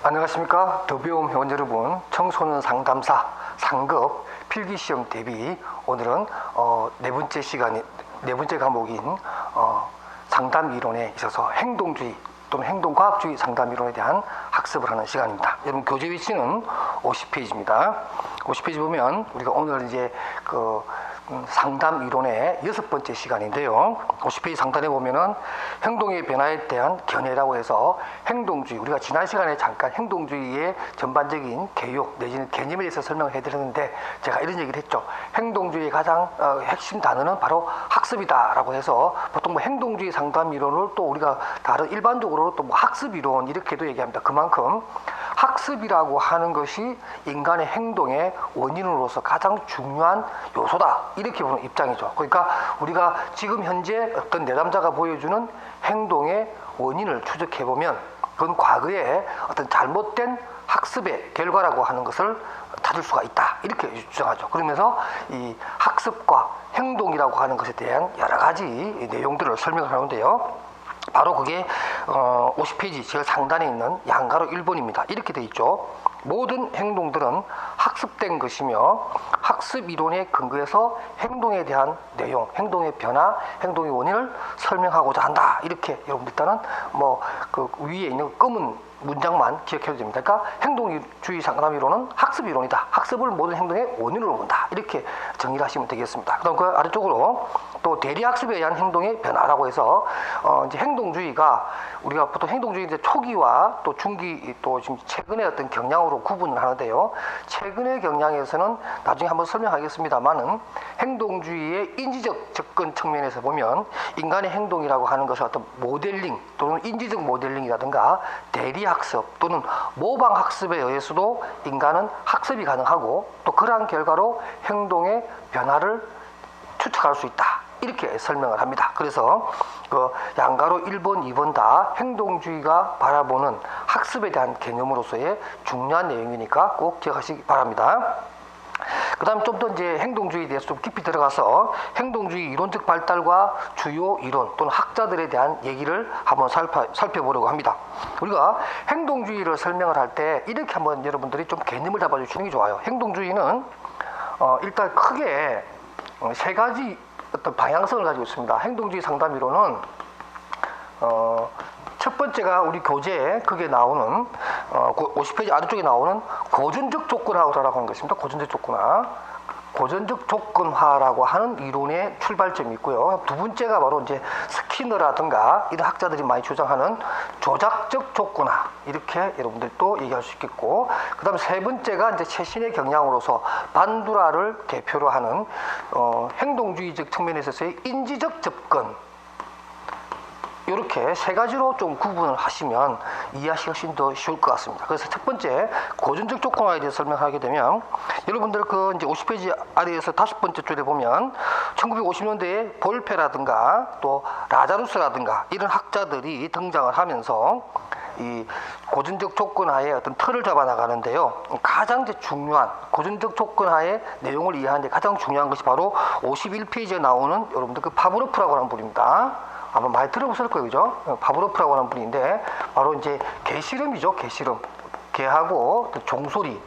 안녕하십니까. 더배움 회원 여러분, 청소년 상담사 상급 필기시험 대비 오늘은 네 번째 과목인 상담 이론에 있어서 행동주의 또는 행동과학주의 상담 이론에 대한 학습을 하는 시간입니다. 여러분 교재 위치는 50페이지입니다. 50페이지 보면 우리가 오늘 이제 상담 이론의 6번째 시간인데요. 50페이지 상단에 보면은 행동의 변화에 대한 견해라고 해서 행동주의, 우리가 지난 시간에 잠깐 행동주의의 전반적인 개요 내지는 개념에 대해서 설명을 해드렸는데 제가 이런 얘기를 했죠. 행동주의의 가장 핵심 단어는 바로 학습이다라고 해서 보통 뭐 행동주의 상담 이론을 또 우리가 다른 일반적으로 또 뭐 학습 이론 이렇게도 얘기합니다. 그만큼 학습이라고 하는 것이 인간의 행동의 원인으로서 가장 중요한 요소다, 이렇게 보는 입장이죠. 그러니까 우리가 지금 현재 어떤 내담자가 보여주는 행동의 원인을 추적해보면 그건 과거에 어떤 잘못된 학습의 결과라고 하는 것을 찾을 수가 있다, 이렇게 주장하죠. 그러면서 이 학습과 행동이라고 하는 것에 대한 여러 가지 내용들을 설명을 하는데요. 바로 그게 50페이지 제일 상단에 있는 양가로 1번입니다. 이렇게 돼 있죠. 모든 행동들은 학습된 것이며 학습 이론에 근거해서 행동에 대한 내용, 행동의 변화, 행동의 원인을 설명하고자 한다. 이렇게 여러분 일단은 그 위에 있는 검은 문장만 기억해도 됩니다. 그러니까 행동주의 상담 이론은 학습 이론이다. 학습을 모든 행동의 원인으로 본다. 이렇게 정의를 하시면 되겠습니다. 그다음 그 아래쪽으로 또 대리학습에 의한 행동의 변화라고 해서 이제 행동주의가 우리가 보통 행동주의 이제 초기와 또 중기 또 지금 최근의 어떤 경향으로 구분을 하는데요. 최근의 경향에서는 나중에 한번 설명하겠습니다만은 행동주의의 인지적 접근 측면에서 보면 인간의 행동이라고 하는 것은 어떤 모델링 또는 인지적 모델링이라든가 대리학습 또는 모방학습에 의해서도 인간은 학습이 가능하고 또 그러한 결과로 행동의 변화를 추측할 수 있다, 이렇게 설명을 합니다. 그래서 그 양가로 1번, 2번 다 행동주의가 바라보는 학습에 대한 개념으로서의 중요한 내용이니까 꼭 기억하시기 바랍니다. 그 다음 좀 더 이제 행동주의에 대해서 좀 깊이 들어가서 행동주의 이론적 발달과 주요 이론 또는 학자들에 대한 얘기를 한번 살펴보려고 합니다. 우리가 행동주의를 설명을 할 때 이렇게 한번 여러분들이 좀 개념을 잡아주시는 게 좋아요. 행동주의는 일단 크게 세 가지 어떤 방향성을 가지고 있습니다. 행동주의 상담 이론은 첫 번째가 우리 교재에 그게 나오는 50페이지 아래쪽에 나오는 고전적 조건화라고 하는 것입니다. 고전적 조건화. 고전적 조건화라고 하는 이론의 출발점이 있고요. 두 번째가 바로 이제 스키너라든가 이런 학자들이 많이 주장하는 조작적 조건화, 이렇게 여러분들 또 얘기할 수 있겠고, 그 다음에 세 번째가 이제 최신의 경향으로서 반두라를 대표로 하는 행동주의적 측면에서의 인지적 접근, 이렇게 세 가지로 좀 구분을 하시면 이해하시기 훨씬 더 쉬울 것 같습니다. 그래서 첫 번째 고전적 조건화에 대해서 설명하게 되면 여러분들 그 이제 50페이지 아래에서 5번째 줄에 보면 1950년대에 볼페라든가 또 라자루스라든가 이런 학자들이 등장을 하면서 이 고전적 조건하에 어떤 틀을 잡아 나가는데요. 가장 이제 중요한 고전적 조건하의 내용을 이해하는데 가장 중요한 것이 바로 51페이지에 나오는 여러분들 그 파브로프라고 하는 분입니다. 아마 많이 들어보셨을 거예요, 그죠? 파브로프라고 하는 분인데 바로 이제 개실험이죠, 개실험. 개하고 또 종소리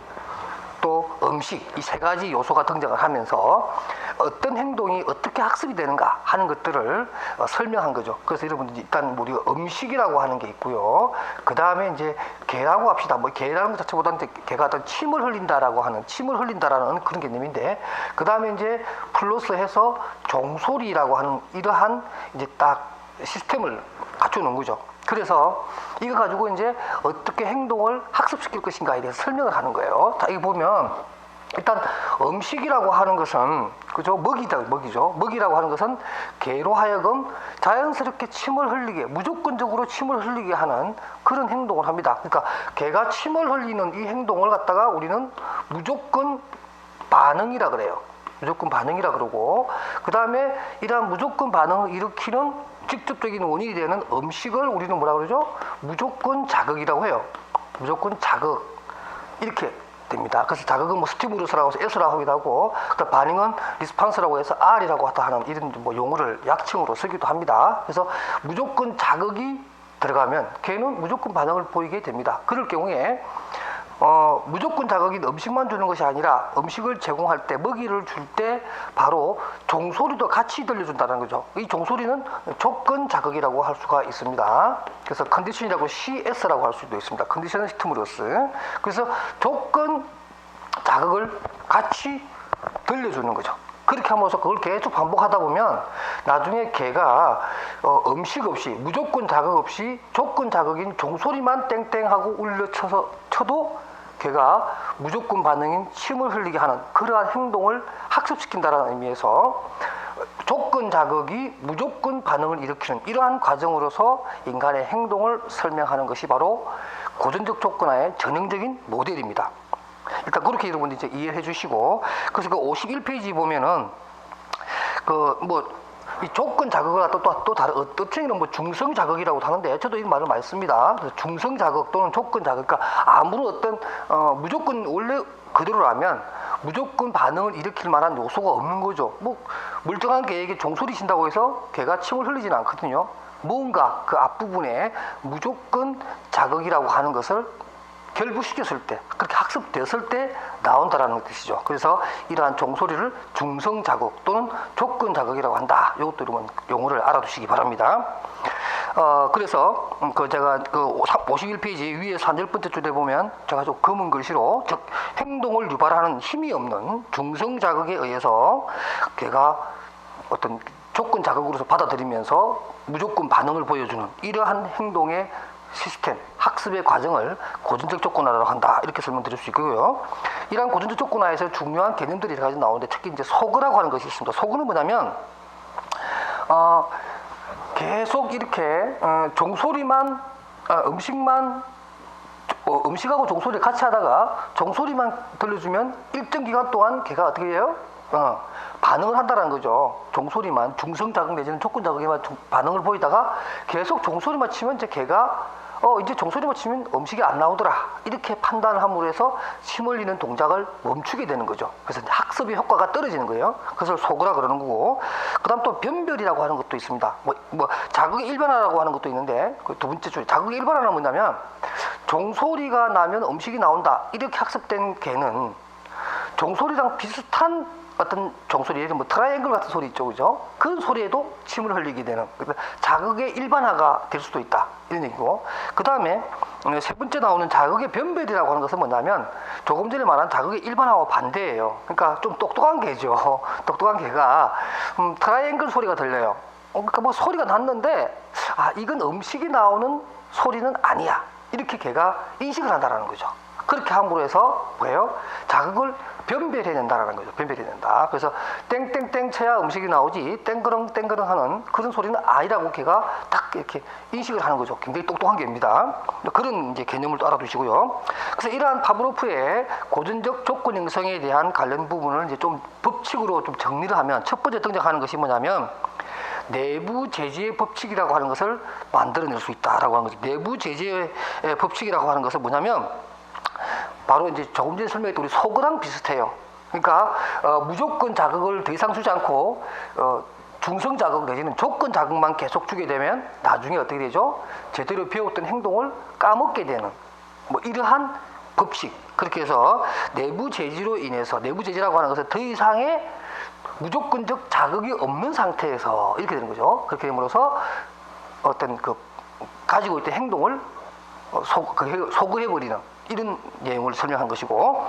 또 음식, 이 세 가지 요소가 등장을 하면서 어떤 행동이 어떻게 학습이 되는가 하는 것들을 설명한 거죠. 그래서 여러분들 일단 우리가 음식이라고 하는 게 있고요. 그 다음에 이제 개라고 합시다. 뭐 개라는 것 자체보다는 개가 어떤 침을 흘린다라는 그런 개념인데, 그 다음에 이제 플러스해서 종소리라고 하는 이러한 이제 딱 시스템을 갖춰놓은 거죠. 그래서 이거 가지고 이제 어떻게 행동을 학습시킬 것인가에 대해서 설명을 하는 거예요. 자, 이거 보면 일단 음식이라고 하는 것은 그죠? 먹이죠. 먹이라고 하는 것은 개로 하여금 자연스럽게 침을 흘리게, 무조건적으로 침을 흘리게 하는 그런 행동을 합니다. 그러니까 개가 침을 흘리는 이 행동을 갖다가 우리는 무조건 반응이라 그래요. 무조건 반응이라 그러고, 그 다음에 이러한 무조건 반응을 일으키는 직접적인 원인이 되는 음식을 우리는 뭐라 그러죠? 무조건 자극이라고 해요. 무조건 자극, 이렇게 됩니다. 그래서 자극은 뭐 스티무루스라고 해서 S라고 하기도 하고, 그다음 반응은 리스판스라고 해서 R이라고 하는 이런 뭐 용어를 약칭으로 쓰기도 합니다. 그래서 무조건 자극이 들어가면 걔는 무조건 반응을 보이게 됩니다. 그럴 경우에 무조건 자극인 음식만 주는 것이 아니라 음식을 제공할 때, 먹이를 줄 때 바로 종소리도 같이 들려준다는 거죠. 이 종소리는 조건 자극이라고 할 수가 있습니다. 그래서 컨디션이라고 CS라고 할 수도 있습니다. 컨디셔널 스티무러스. 그래서 조건 자극을 같이 들려주는 거죠. 그렇게 함으로써 그걸 계속 반복하다 보면 나중에 걔가 음식 없이, 무조건 자극 없이 조건 자극인 종소리만 땡땡하고 쳐도 걔가 무조건 반응인 침을 흘리게 하는 그러한 행동을 학습시킨다는 의미에서 조건 자극이 무조건 반응을 일으키는 이러한 과정으로서 인간의 행동을 설명하는 것이 바로 고전적 조건화의 전형적인 모델입니다. 일단 그렇게 여러분들 이제 이해해 주시고, 그래서 그 51페이지 보면은 이 조건 자극과 또 다른 어떤 책에는 중성 자극이라고 하는데 저도 이 말을 많이 씁니다. 그래서 중성 자극 또는 조건 자극, 그러니까 아무런 어떤 무조건 원래 그대로라면 무조건 반응을 일으킬 만한 요소가 없는 거죠. 멀쩡한 개에게 종소리 친다고 해서 개가 침을 흘리지는 않거든요. 뭔가 그 앞부분에 무조건 자극이라고 하는 것을 결부시켰을 때, 그렇게 학습됐을 때 나온다라는 뜻이죠. 그래서 이러한 종소리를 중성 자극 또는 조건 자극이라고 한다. 이것도 여러분 용어를 알아두시기 바랍니다. 그래서 제가 51페이지 위에서 한 10번째 줄에 보면 제가 좀 검은 글씨로, 즉 행동을 유발하는 힘이 없는 중성 자극에 의해서 걔가 어떤 조건 자극으로서 받아들이면서 무조건 반응을 보여주는 이러한 행동의 시스템, 학습의 과정을 고전적 조건화라고 한다. 이렇게 설명드릴 수 있고요. 이러한 고전적 조건화에서 중요한 개념들이 여러 가지 나오는데 특히 이제 소그라고 하는 것이 있습니다. 소그는 뭐냐면 계속 이렇게 종소리만 음식하고 종소리를 같이 하다가 종소리만 들려주면 일정 기간 동안 걔가 어떻게 해요? 반응을 한다는 거죠. 종소리만, 중성 자극 내지는 조건 자극에만 반응을 보이다가 계속 종소리만 치면 이제 걔가 이제 종소리만 치면 음식이 안 나오더라. 이렇게 판단을 함으로 해서 침 흘리는 동작을 멈추게 되는 거죠. 그래서 이제 학습의 효과가 떨어지는 거예요. 그것을 소그라 그러는 거고, 그 다음 또 변별이라고 하는 것도 있습니다. 자극의 일반화라고 하는 것도 있는데, 그 두 번째 줄에 자극의 일반화는 뭐냐면 종소리가 나면 음식이 나온다. 이렇게 학습된 개는 종소리랑 비슷한 어떤 종소리, 예를 들면 트라이앵글 같은 소리 있죠, 그죠? 그런 소리에도 침을 흘리게 되는, 그러니까 자극의 일반화가 될 수도 있다, 이런 얘기고. 그 다음에 세 번째 나오는 자극의 변별이라고 하는 것은 뭐냐면 조금 전에 말한 자극의 일반화와 반대예요. 그러니까 좀 똑똑한 개죠. 똑똑한 개가 트라이앵글 소리가 들려요. 그러니까 소리가 났는데 이건 음식이 나오는 소리는 아니야, 이렇게 개가 인식을 한다는 거죠. 그렇게 함으로 해서 뭐예요? 자극을 변별해낸다라는 거죠. 변별해낸다. 그래서 땡땡땡 쳐야 음식이 나오지 땡그렁 땡그렁 하는 그런 소리는 아니라고 걔가 딱 이렇게 인식을 하는 거죠. 굉장히 똑똑한 개입니다. 그런 이제 개념을 또 알아두시고요. 그래서 이러한 파브로프의 고전적 조건 형성에 대한 관련 부분을 이제 좀 법칙으로 좀 정리를 하면 첫 번째 등장하는 것이 뭐냐면 내부 제재의 법칙이라고 하는 것을 만들어낼 수 있다라고 하는 거죠. 내부 제재의 법칙이라고 하는 것은 뭐냐면 바로 이제 조금 전에 설명했던 우리 소그랑 비슷해요. 그러니까 무조건 자극을 더 이상 주지 않고 중성 자극 내지는 조건 자극만 계속 주게 되면 나중에 어떻게 되죠? 제대로 배웠던 행동을 까먹게 되는 이러한 법칙. 그렇게 해서 내부 제지로 인해서, 내부 제지라고 하는 것은 더 이상의 무조건적 자극이 없는 상태에서 이렇게 되는 거죠. 그렇게 됨으로써 어떤 가지고 있던 행동을 소그해버리는 이런 내용을 설명한 것이고,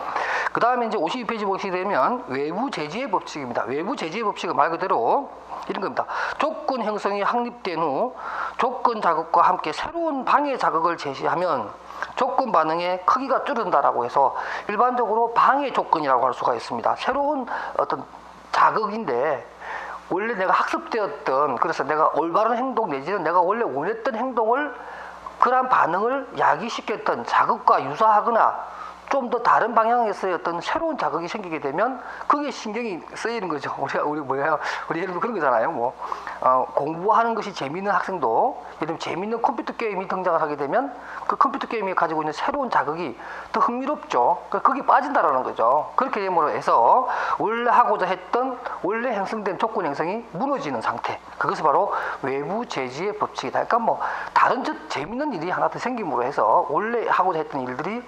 그 다음에 이제 52페이지 보시게 되면 외부 제지의 법칙입니다. 외부 제지의 법칙은 말 그대로 이런 겁니다. 조건 형성이 확립된 후 조건 자극과 함께 새로운 방해 자극을 제시하면 조건 반응의 크기가 줄어든다라고 해서 일반적으로 방해 조건이라고 할 수가 있습니다. 새로운 어떤 자극인데 원래 내가 학습되었던, 그래서 내가 올바른 행동 내지는 내가 원래 원했던 행동을 그러한 반응을 야기시켰던 자극과 유사하거나 좀 더 다른 방향에서의 어떤 새로운 자극이 생기게 되면 그게 신경이 쓰이는 거죠. 우리 예를 들어 그런 거잖아요. 공부하는 것이 재미있는 학생도 예를 들면 재미있는 컴퓨터 게임이 등장을 하게 되면 그 컴퓨터 게임이 가지고 있는 새로운 자극이 더 흥미롭죠. 그러니까 거기 빠진다라는 거죠. 그렇게 됨으로 해서 원래 하고자 했던 원래 형성된 조건 형성이 무너지는 상태. 그것이 바로 외부 제지의 법칙이다. 그러니까 다른 재미있는 일이 하나 더 생김으로 해서 원래 하고자 했던 일들이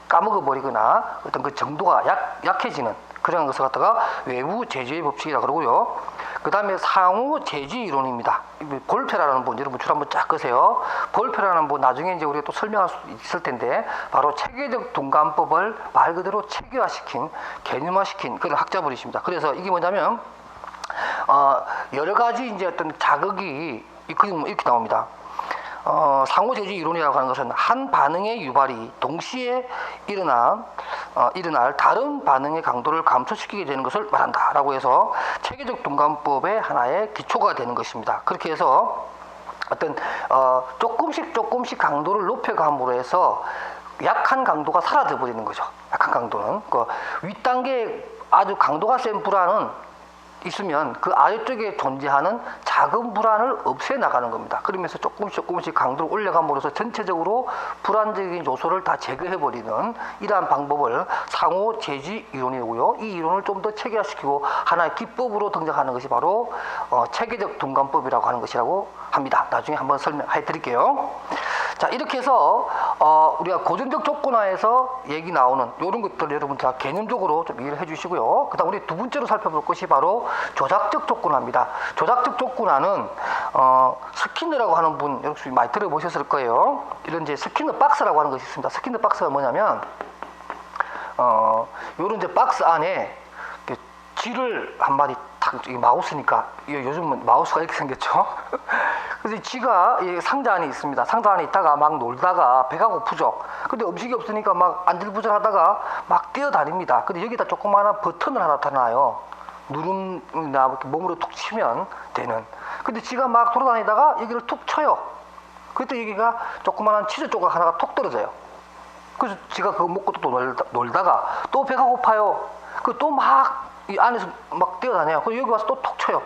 까먹어버리거나 어떤 그 정도가 약해지는 그런 것을 갖다가 외부 제지의 법칙이라 그러고요. 그 다음에 상호 제지 이론입니다. 볼페라는 분, 여러분 줄 한번 쫙 끄세요. 볼페라는 분 나중에 이제 우리가 또 설명할 수 있을 텐데 바로 체계적 동감법을 말 그대로 체계화시킨, 개념화시킨 그런 학자분이십니다. 그래서 이게 뭐냐면 여러 가지 이제 어떤 자극이 이렇게 나옵니다. 상호제지 이론이라고 하는 것은 한 반응의 유발이 동시에 일어날 다른 반응의 강도를 감소시키게 되는 것을 말한다라고 해서 체계적 동감법의 하나의 기초가 되는 것입니다. 그렇게 해서 어떤 조금씩 강도를 높여감으로 해서 약한 강도가 사라져 버리는 거죠. 약한 강도는 그 윗단계에 아주 강도가 센 불안은 있으면 그 아래쪽에 존재하는 작은 불안을 없애 나가는 겁니다. 그러면서 조금씩 강도를 올려감으로써 전체적으로 불안적인 요소를 다 제거해 버리는 이러한 방법을 상호 제지 이론이고요. 이 이론을 좀 더 체계화시키고 하나의 기법으로 등장하는 것이 바로 체계적 동감법이라고 하는 것이라고 합니다. 나중에 한번 설명해 드릴게요. 자, 이렇게 해서 우리가 고전적 조건화에서 얘기 나오는 이런 것들 여러분 다 개념적으로 좀 이해를 해주시고요. 그다음 우리 두 번째로 살펴볼 것이 바로 조작적 조건화입니다. 조작적 조건화는 스키너라고 하는 분 여러분 많이 들어보셨을 거예요. 이런 이제 스키너 박스라고 하는 것이 있습니다. 스키너 박스가 뭐냐면 이런 이제 박스 안에 쥐를 한 마리 탁 마우스니까 요즘은 마우스가 이렇게 생겼죠. 그래서 쥐가 상자 안에 있습니다. 상자 안에 있다가 막 놀다가 배가 고프죠. 근데 음식이 없으니까 막 안절부절하다가 막 뛰어다닙니다. 근데 여기다 조그마한 버튼을 하나 달아놔요. 누름이나 몸으로 툭 치면 되는. 근데 쥐가 막 돌아다니다가 여기를 툭 쳐요. 그때 여기가 조그마한 치즈 조각 하나가 톡 떨어져요. 그래서 쥐가 그거 먹고 또 놀다가 또 배가 고파요. 그 또 막 이 안에서 막 뛰어다녀요. 그래서 여기 와서 또 톡 쳐요.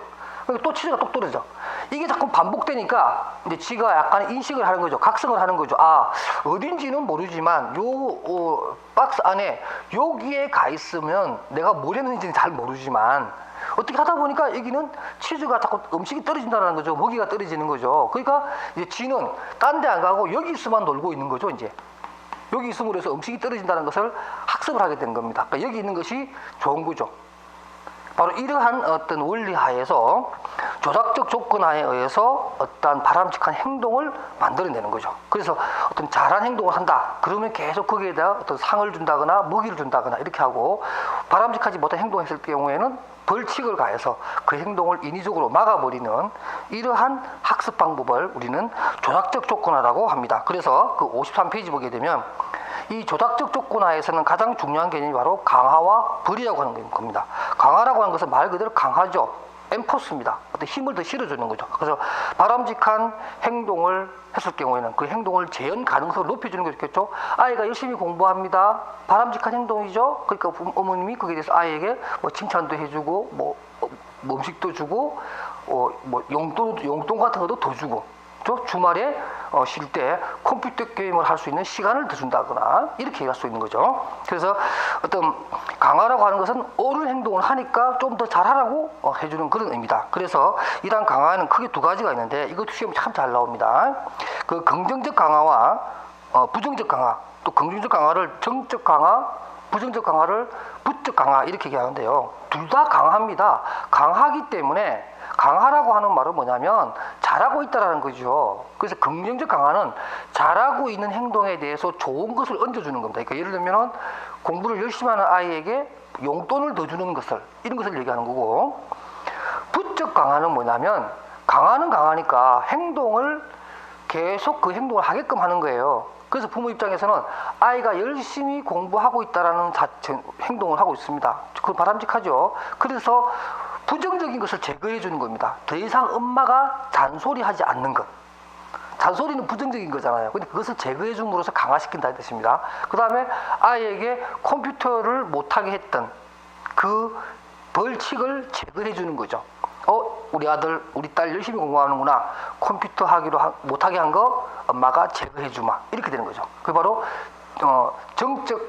또 치즈가 똑 떨어져. 이게 자꾸 반복되니까 이제 쥐가 약간 인식을 하는 거죠. 각성을 하는 거죠. 어딘지는 모르지만 요 박스 안에 여기에 가 있으면 내가 뭘 했는지는 잘 모르지만 어떻게 하다 보니까 여기는 치즈가 자꾸 음식이 떨어진다는 거죠. 먹이가 떨어지는 거죠. 그러니까 이제 쥐는 딴 데 안 가고 여기 있으면 놀고 있는 거죠. 이제 여기 있음으로 해서 음식이 떨어진다는 것을 학습을 하게 된 겁니다. 그러니까 여기 있는 것이 좋은 거죠. 바로 이러한 어떤 원리 하에서 조작적 조건하에 의해서 어떤 바람직한 행동을 만들어내는 거죠. 그래서 어떤 잘한 행동을 한다. 그러면 계속 거기에다 어떤 상을 준다거나 먹이를 준다거나 이렇게 하고 바람직하지 못한 행동을 했을 경우에는 벌칙을 가해서 그 행동을 인위적으로 막아버리는 이러한 학습 방법을 우리는 조작적 조건화라고 합니다. 그래서 그 53페이지 보게 되면 이 조작적 조건화에서는 가장 중요한 개념이 바로 강화와 벌이라고 하는 겁니다. 강화라고 하는 것은 말 그대로 강하죠. 엠포스입니다. 어떤 힘을 더 실어주는 거죠. 그래서 바람직한 행동을 했을 경우에는 그 행동을 재현 가능성을 높여주는 게 좋겠죠. 아이가 열심히 공부합니다. 바람직한 행동이죠. 그러니까 어머님이 거기에 대해서 아이에게 칭찬도 해주고 음식도 주고 용돈 같은 것도 더 주고 주말에 쉴 때 컴퓨터 게임을 할 수 있는 시간을 더 준다거나 이렇게 할 수 있는 거죠. 그래서 어떤 강화라고 하는 것은 옳은 행동을 하니까 좀 더 잘하라고 해주는 그런 의미다. 그래서 이러한 강화는 크게 두 가지가 있는데 이것도 시험에 참 잘 나옵니다. 그 긍정적 강화와 부정적 강화, 또 긍정적 강화를 정적 강화, 부정적 강화를 부적 강화 이렇게 얘기하는데요. 둘 다 강합니다. 강하기 때문에 강하라고 하는 말은 뭐냐면 잘하고 있다라는 거죠. 그래서 긍정적 강화는 잘하고 있는 행동에 대해서 좋은 것을 얹어주는 겁니다. 그러니까 예를 들면 공부를 열심히 하는 아이에게 용돈을 더 주는 것을 이런 것을 얘기하는 거고, 부적 강화는 뭐냐면 강화는 강하니까 행동을 계속 그 행동을 하게끔 하는 거예요. 그래서 부모 입장에서는 아이가 열심히 공부하고 있다라는 행동을 하고 있습니다. 그건 바람직하죠. 그래서 부정적인 것을 제거해 주는 겁니다. 더 이상 엄마가 잔소리하지 않는 것. 잔소리는 부정적인 거잖아요. 근데 그것을 제거해 줌으로써 강화시킨다는 뜻입니다. 그 다음에 아이에게 컴퓨터를 못하게 했던 그 벌칙을 제거해 주는 거죠. 우리 아들, 우리 딸 열심히 공부하는구나. 컴퓨터 못하게 한 거 엄마가 제거해 주마. 이렇게 되는 거죠. 그게 바로 정적,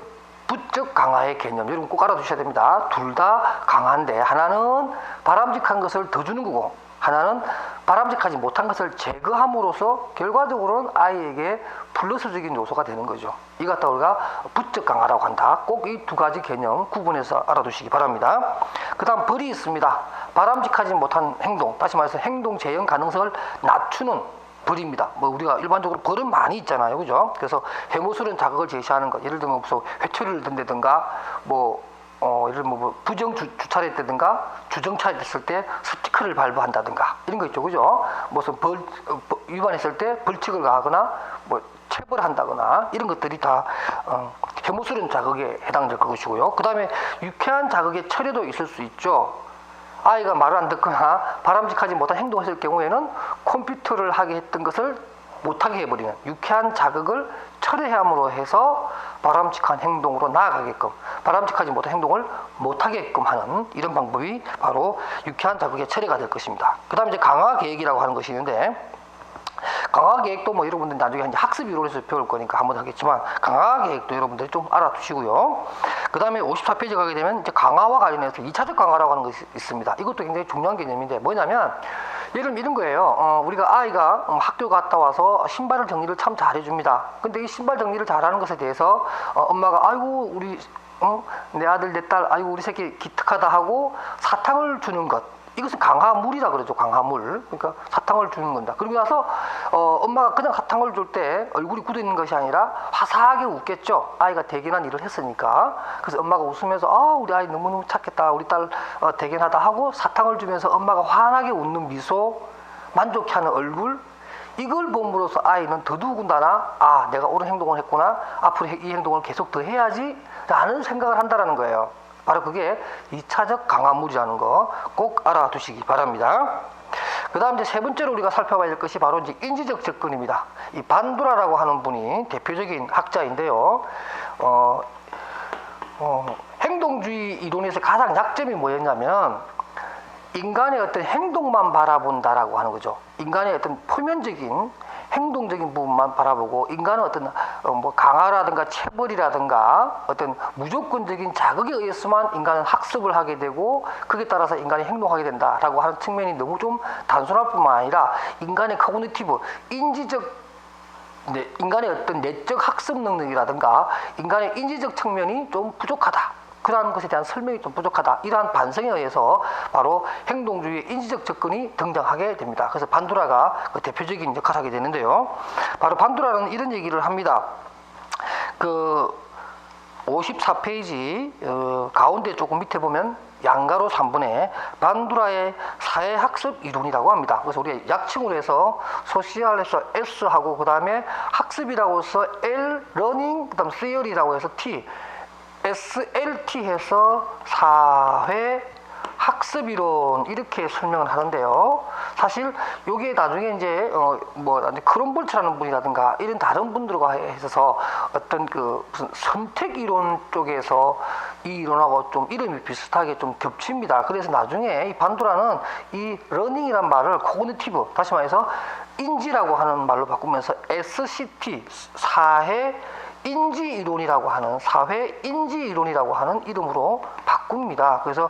부적 강화의 개념. 여러분 꼭 알아두셔야 됩니다. 둘 다 강한데 하나는 바람직한 것을 더 주는 거고 하나는 바람직하지 못한 것을 제거함으로써 결과적으로는 아이에게 플러스적인 요소가 되는 거죠. 이것 갖다 우리가 부적 강화라고 한다. 꼭 이 두 가지 개념 구분해서 알아두시기 바랍니다. 그 다음 벌이 있습니다. 바람직하지 못한 행동, 다시 말해서 행동 재현 가능성을 낮추는 벌입니다. 우리가 일반적으로 벌은 많이 있잖아요. 그죠? 그래서 해모스런 자극을 제시하는 것. 예를 들면 무슨 회초리를 든다든가 예를 들면 부정 주차를 했다든가 주정차를 했을 때 스티커를 발부한다든가 이런 거 있죠. 그죠? 무슨 위반했을 때 벌칙을 가하거나 체벌한다거나 이런 것들이 다 해모스런 자극에 해당될 것이고요. 그 다음에 유쾌한 자극의 철회도 있을 수 있죠. 아이가 말을 안 듣거나 바람직하지 못한 행동을 했을 경우에는 컴퓨터를 하게 했던 것을 못하게 해버리는 유쾌한 자극을 철회함으로 해서 바람직한 행동으로 나아가게끔 바람직하지 못한 행동을 못하게끔 하는 이런 방법이 바로 유쾌한 자극의 철회가 될 것입니다. 그 다음에 이제 강화 계획이라고 하는 것이 있는데 강화 계획도 여러분들 나중에 이제 학습 이론에서 배울 거니까 한번 하겠지만 강화 계획도 여러분들이 좀 알아두시고요. 그 다음에 54페이지 가게 되면 이제 강화와 관련해서 2차적 강화라고 하는 것이 있습니다. 이것도 굉장히 중요한 개념인데 뭐냐면 예를 들면 이런 거예요. 우리가 아이가 학교 갔다 와서 신발 정리를 참 잘해줍니다. 근데 이 신발 정리를 잘하는 것에 대해서 엄마가 아이고 우리 내 아들 내 딸 아이고 우리 새끼 기특하다 하고 사탕을 주는 것, 이것은 강화물이라 그러죠. 강화물. 그러니까 사탕을 주는 겁니다. 그러고 나서 엄마가 그냥 사탕을 줄 때 얼굴이 굳어 있는 것이 아니라 화사하게 웃겠죠. 아이가 대견한 일을 했으니까. 그래서 엄마가 웃으면서 우리 아이 너무너무 착했다. 우리 딸 대견하다 하고 사탕을 주면서 엄마가 환하게 웃는 미소, 만족해하는 얼굴, 이걸 봄으로써 아이는 더더군다나 내가 옳은 행동을 했구나. 앞으로 이 행동을 계속 더 해야지 라는 생각을 한다는 거예요. 바로 그게 2차적 강화물이라는 거 꼭 알아두시기 바랍니다. 그 다음 이제 세 번째로 우리가 살펴봐야 될 것이 바로 이제 인지적 접근입니다. 이 반두라라고 하는 분이 대표적인 학자인데요. 행동주의 이론에서 가장 약점이 뭐였냐면 인간의 어떤 행동만 바라본다라고 하는 거죠. 인간의 어떤 표면적인 행동적인 부분만 바라보고 인간은 어떤 강화라든가 체벌이라든가 어떤 무조건적인 자극에 의해서만 인간은 학습을 하게 되고 그에 따라서 인간이 행동하게 된다라고 하는 측면이 너무 좀 단순할 뿐만 아니라 인간의 코그니티브, 인간의 어떤 내적 학습 능력이라든가 인간의 인지적 측면이 좀 부족하다. 그러한 것에 대한 설명이 좀 부족하다. 이러한 반성에 의해서 바로 행동주의의 인지적 접근이 등장하게 됩니다. 그래서 반두라가 그 대표적인 역할을 하게 되는데요. 바로 반두라는 이런 얘기를 합니다. 54페이지 가운데 조금 밑에 보면 양가로 3번에 반두라의 사회학습 이론이라고 합니다. 그래서 우리 약칭으로 해서 소시알에서 S하고 그 다음에 학습이라고 해서 L, 러닝, 그 다음 시어리라고 해서 T, SLT 해서 사회 학습 이론 이렇게 설명을 하는데요. 사실 여기에 나중에 이제 크롬볼츠라는 분이라든가 이런 다른 분들과 해서 어떤 무슨 선택 이론 쪽에서 이 이론하고 좀 이름이 비슷하게 좀 겹칩니다. 그래서 나중에 이 반두라는 이 러닝이란 말을 코그니티브, 다시 말해서 인지라고 하는 말로 바꾸면서 SCT 사회 인지 이론이라고 하는 사회 인지 이론이라고 하는 이름으로 바꿉니다. 그래서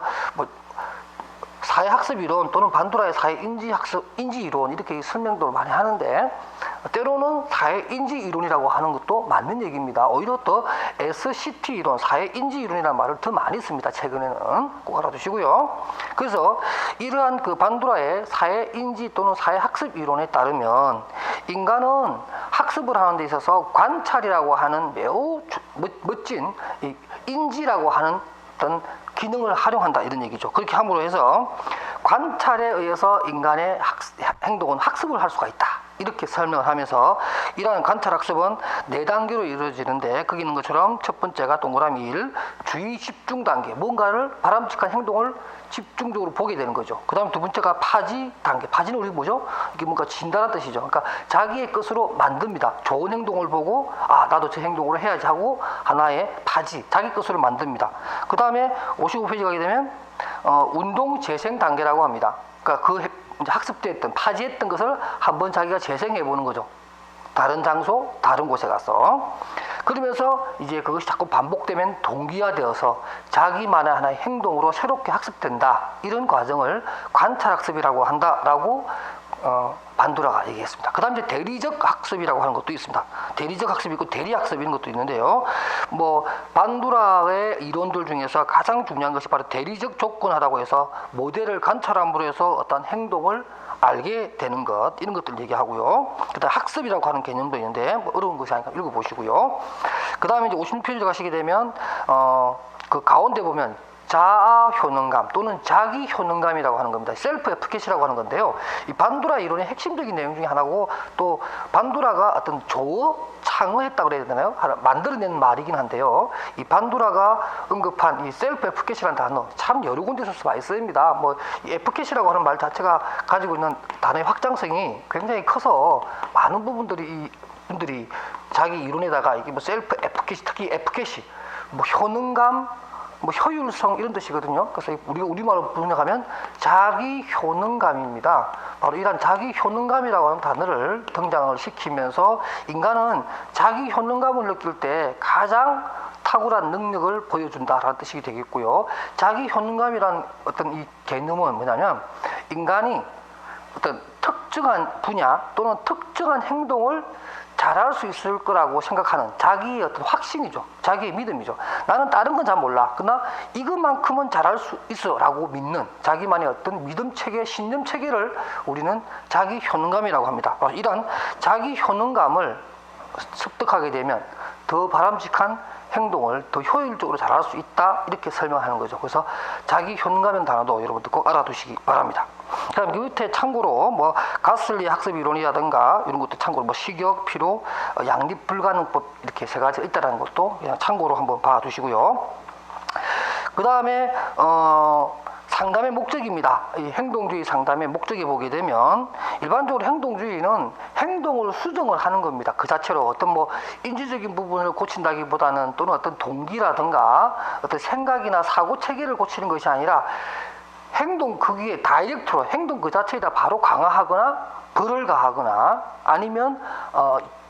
사회 학습 이론 또는 반두라의 사회 인지 학습 인지 이론 이렇게 설명도 많이 하는데 때로는 사회 인지 이론이라고 하는 것도 맞는 얘기입니다. 오히려 더 SCT 이론, 사회 인지 이론이라는 말을 더 많이 씁니다. 최근에는 꼭 알아두시고요. 그래서 이러한 반두라의 사회 인지 또는 사회 학습 이론에 따르면 인간은 학습을 하는 데 있어서 관찰이라고 하는 매우 멋진 인지라고 하는 어떤 기능을 활용한다 이런 얘기죠. 그렇게 함으로 해서 관찰에 의해서 인간의 행동은 학습을 할 수가 있다. 이렇게 설명을 하면서 이러한 관찰학습은 4단계로 이루어지는데 거기 있는 것처럼 첫 번째가 동그라미 1, 주의 집중 단계. 뭔가를 바람직한 행동을 집중적으로 보게 되는 거죠. 그 다음 두 번째가 파지 단계. 파지는 우리 뭐죠? 이게 뭔가 진단한 뜻이죠. 그러니까 자기의 것으로 만듭니다. 좋은 행동을 보고 나도 저 행동으로 해야지 하고 하나의 파지, 자기 것으로 만듭니다. 그 다음에 55페이지 가게 되면 운동 재생 단계라고 합니다. 그러니까 이제 학습됐던 파지했던 것을 한번 자기가 재생해 보는 거죠. 다른 장소, 다른 곳에 가서. 그러면서 이제 그것이 자꾸 반복되면 동기화되어서 자기만의 하나의 행동으로 새롭게 학습된다. 이런 과정을 관찰학습이라고 한다라고 반두라가 얘기했습니다. 그 다음 이제 대리적 학습이라고 하는 것도 있습니다. 대리적 학습이 있고 대리학습 이런 것도 있는데요. 반두라의 이론들 중에서 가장 중요한 것이 바로 대리적 조건하다고 해서 모델을 관찰함으로 해서 어떤 행동을 알게 되는 것, 이런 것들 얘기하고요. 그 다음 학습이라고 하는 개념도 있는데 어려운 것이 아니니까 읽어보시고요. 그 다음에 이제 56페이지 가시게 되면 그 가운데 보면 자아 효능감 또는 자기 효능감이라고 하는 겁니다. 셀프 에피케시라고 하는 건데요. 이 반두라 이론의 핵심적인 내용 중에 하나고, 또 반두라가 어떤 창의했다고 그래야 되나요? 만들어낸 말이긴 한데요. 이 반두라가 언급한 이 셀프 에피케시라는 단어 참 여러 군데서 많이 쓰입니다. 이 에피케시라고 하는 말 자체가 가지고 있는 단어의 확장성이 굉장히 커서 많은 분들이 자기 이론에다가 이게 셀프 에피케시, 특히 에피케시, 효능감, 효율성 이런 뜻이거든요. 그래서 우리가 우리말로 번역하면 자기 효능감입니다. 바로 이런 자기 효능감이라고 하는 단어를 등장을 시키면서 인간은 자기 효능감을 느낄 때 가장 탁월한 능력을 보여준다라는 뜻이 되겠고요. 자기 효능감이란 어떤 이 개념은 뭐냐면 인간이 어떤 특정한 분야 또는 특정한 행동을 잘할 수 있을 거라고 생각하는 자기의 어떤 확신이죠. 자기의 믿음이죠. 나는 다른 건 잘 몰라. 그러나 이것만큼은 잘할 수 있어 라고 믿는 자기만의 어떤 믿음 체계, 신념 체계를 우리는 자기 효능감이라고 합니다. 이런 자기 효능감을 습득하게 되면 더 바람직한 행동을 더 효율적으로 잘할 수 있다, 이렇게 설명하는 거죠. 그래서 자기 효능감이라는 단어도 여러분들 꼭 알아두시기 바랍니다. 그다음 그 밑에 참고로 가슬리 학습 이론이라든가 이런 것도 참고로 식욕, 피로, 양립 불가능법 이렇게 3가지 있다라는 것도 그냥 참고로 한번 봐두시고요. 그 다음에 상담의 목적입니다. 이 행동주의 상담의 목적에 보게 되면 일반적으로 행동주의는 행동을 수정을 하는 겁니다. 그 자체로 어떤 인지적인 부분을 고친다기보다는 또는 어떤 동기라든가 어떤 생각이나 사고 체계를 고치는 것이 아니라 행동 거기에 다이렉트로 행동 그 자체에다 바로 강화하거나 벌을 가하거나 아니면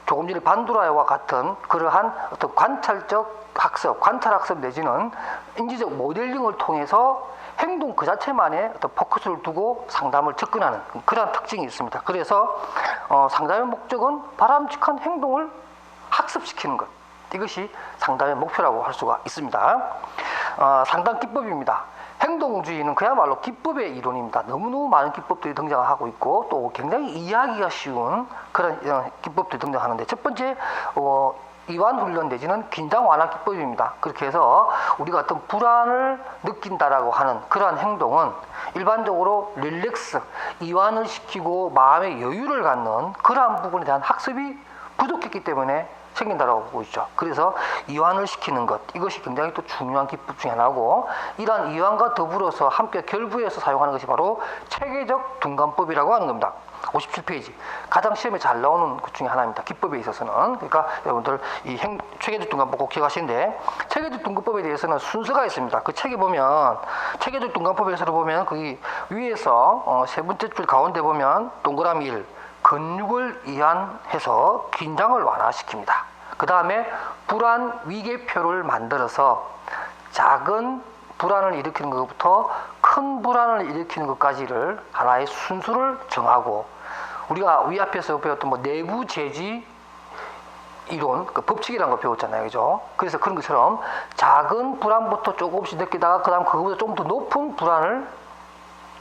조금 전에 반두라와 같은 그러한 어떤 관찰적 학습, 관찰학습 내지는 인지적 모델링을 통해서 행동 그 자체만의 어떤 포커스를 두고 상담을 접근하는 그런 특징이 있습니다. 그래서 상담의 목적은 바람직한 행동을 학습시키는 것, 이것이 상담의 목표라고 할 수가 있습니다. 상담 기법입니다. 행동주의는 그야말로 기법의 이론입니다. 너무너무 많은 기법들이 등장하고 있고 또 굉장히 이해하기가 쉬운 그런 기법들이 등장하는데, 첫 번째 이완 훈련 내지는 긴장 완화 기법입니다. 그렇게 해서 우리가 어떤 불안을 느낀다라고 하는 그러한 행동은 일반적으로 릴렉스, 이완을 시키고 마음의 여유를 갖는 그러한 부분에 대한 학습이 부족했기 때문에 생긴다라고 보고 있죠. 그래서 이완을 시키는 것, 이것이 굉장히 또 중요한 기법 중에 하나고, 이러한 이완과 더불어서 함께 결부해서 사용하는 것이 바로 체계적 둔감법이라고 하는 겁니다. 57페이지 가장 시험에 잘 나오는 것 중에 하나입니다. 기법에 있어서는. 그러니까 여러분들 이 체계적 둔감법 꼭 기억하시는데, 체계적 둔감법에 대해서는 순서가 있습니다. 그 책에 보면 체계적 둔감법에서 보면 거기 위에서 세 번째 줄 가운데 보면 동그라미 1, 근육을 이완해서 긴장을 완화시킵니다. 그 다음에 불안 위계표를 만들어서 작은 불안을 일으키는 것부터 큰 불안을 일으키는 것까지를 하나의 순수를 정하고, 우리가 위 앞에서 배웠던 내부 제지 이론, 그 법칙이라는 거 배웠잖아요. 그죠? 그래서 그런 것처럼 작은 불안부터 조금씩 느끼다가 그 다음 그거보다 좀 더 높은 불안을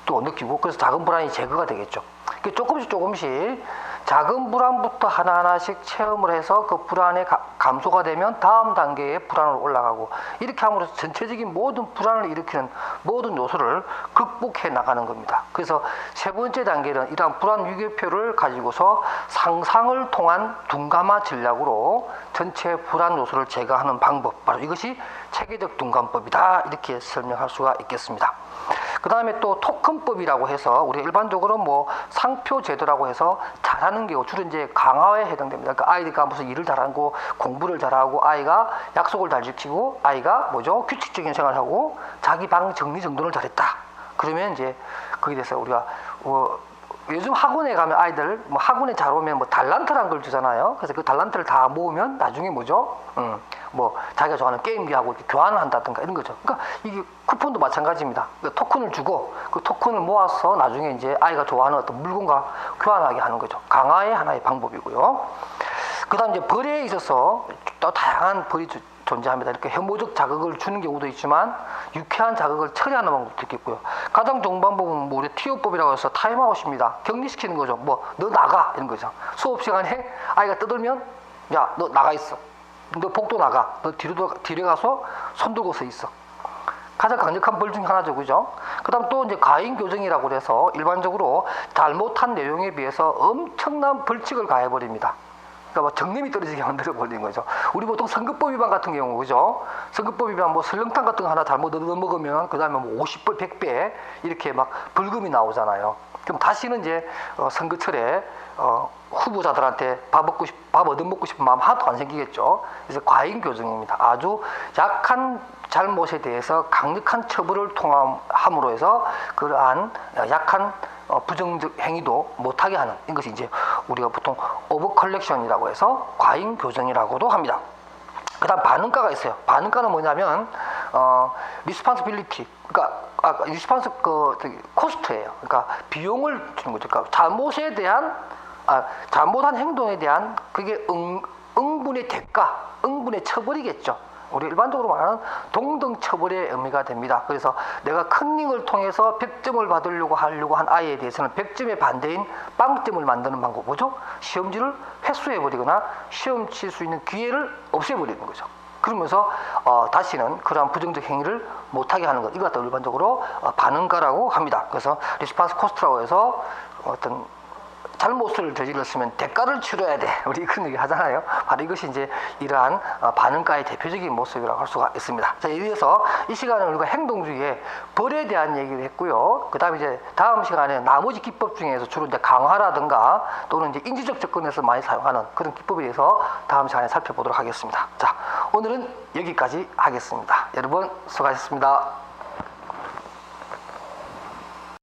또 느끼고, 그래서 작은 불안이 제거가 되겠죠. 조금씩 작은 불안부터 하나하나씩 체험을 해서 그 불안이 감소가 되면 다음 단계의 불안으로 올라가고, 이렇게 함으로써 전체적인 모든 불안을 일으키는 모든 요소를 극복해 나가는 겁니다. 그래서 세 번째 단계는 이러한 불안 위계표를 가지고서 상상을 통한 둔감화 전략으로 전체 불안 요소를 제거하는 방법, 바로 이것이 체계적 둔감법이다, 이렇게 설명할 수가 있겠습니다. 그 다음에 또 토큰법이라고 해서 우리가 일반적으로 뭐 상표 제도라고 해서 잘하는 경우 주로 이제 강화에 해당됩니다. 그러니까 아이가 무슨 일을 잘하고 공부를 잘하고 아이가 약속을 잘 지키고 아이가 뭐죠? 규칙적인 생활을 하고 자기 방 정리정돈을 잘했다. 그러면 이제 거기에 대해서 우리가 요즘 학원에 가면 아이들 뭐 학원에 잘 오면 뭐 달란트라는 걸 주잖아요. 그래서 그 달란트를 다 모으면 나중에 뭐죠? 뭐 자기가 좋아하는 게임기하고 이렇게 교환을 한다든가 이런 거죠. 그러니까 이게 쿠폰도 마찬가지입니다. 그러니까 토큰을 주고 그 토큰을 모아서 나중에 이제 아이가 좋아하는 어떤 물건과 교환하게 하는 거죠. 강화의 하나의 방법이고요. 그다음 이제 벌에 있어서 또 다양한 벌이 존재합니다. 이렇게 혐오적 자극을 주는 경우도 있지만 유쾌한 자극을 처리하는 방법도 있겠고요. 가장 좋은 방법은 뭐 우리 티오법이라고 해서 타임아웃입니다. 격리시키는 거죠. 뭐 너 나가 이런 거죠. 수업 시간에 아이가 떠들면 야 너 나가 있어. 너 복도 나가. 너 뒤로 가서 손 들고 서 있어. 가장 강력한 벌 중에 하나죠, 그죠? 그다음 또 이제 가인 교정이라고 해서 일반적으로 잘못한 내용에 비해서 엄청난 벌칙을 가해버립니다. 그러니까 뭐 정념이 떨어지게 만들어 버리는 거죠. 우리 보통 선거법 위반 같은 경우, 그죠? 선거법 위반 뭐 설렁탕 같은 거 하나 잘못 얻어 먹으면 그 다음에 뭐 50배, 100배 이렇게 막 벌금이 나오잖아요. 그럼 다시는 이제 선거철에 후보자들한테 밥 얻어먹고 싶은 마음 하나도 안 생기겠죠. 그래서 과잉 교정입니다. 아주 약한 잘못에 대해서 강력한 처벌을 통함으로 해서 그러한 약한 부정적 행위도 못하게 하는 이것이 이제 우리가 보통 오버 컬렉션이라고 해서 과잉 교정이라고도 합니다. 그다음 반응가가 있어요. 반응가는 뭐냐면 리스폰시빌리티, 그러니까 리스폰스 코스트예요. 그러니까 비용을 주는 거죠. 그러니까 잘못한 행동에 대한 그게 응분의 대가, 응분의 처벌이겠죠. 우리 일반적으로 말하는 동등 처벌의 의미가 됩니다. 그래서 내가 컨닝을 통해서 100점을 받으려고 한 아이에 대해서는 100점의 반대인 빵점을 만드는 방법, 뭐죠? 시험지를 회수해버리거나 시험 칠 수 있는 기회를 없애버리는 거죠. 그러면서 다시는 그러한 부정적 행위를 못하게 하는 것, 이거 갖다 일반적으로 반응가라고 합니다. 그래서 리스폰스 코스트라고 해서 어떤 잘못을 저질렀으면 대가를 치러야 돼, 우리 그런 얘기 하잖아요. 바로 이것이 이제 이러한 반응가의 대표적인 모습이라고 할 수가 있습니다. 자, 이어서 이 시간에 우리가 행동주의의 벌에 대한 얘기를 했고요. 그 다음에 이제 다음 시간에 나머지 기법 중에서 주로 이제 강화라든가 또는 이제 인지적 접근에서 많이 사용하는 그런 기법에 대해서 다음 시간에 살펴보도록 하겠습니다. 자, 오늘은 여기까지 하겠습니다. 여러분 수고하셨습니다.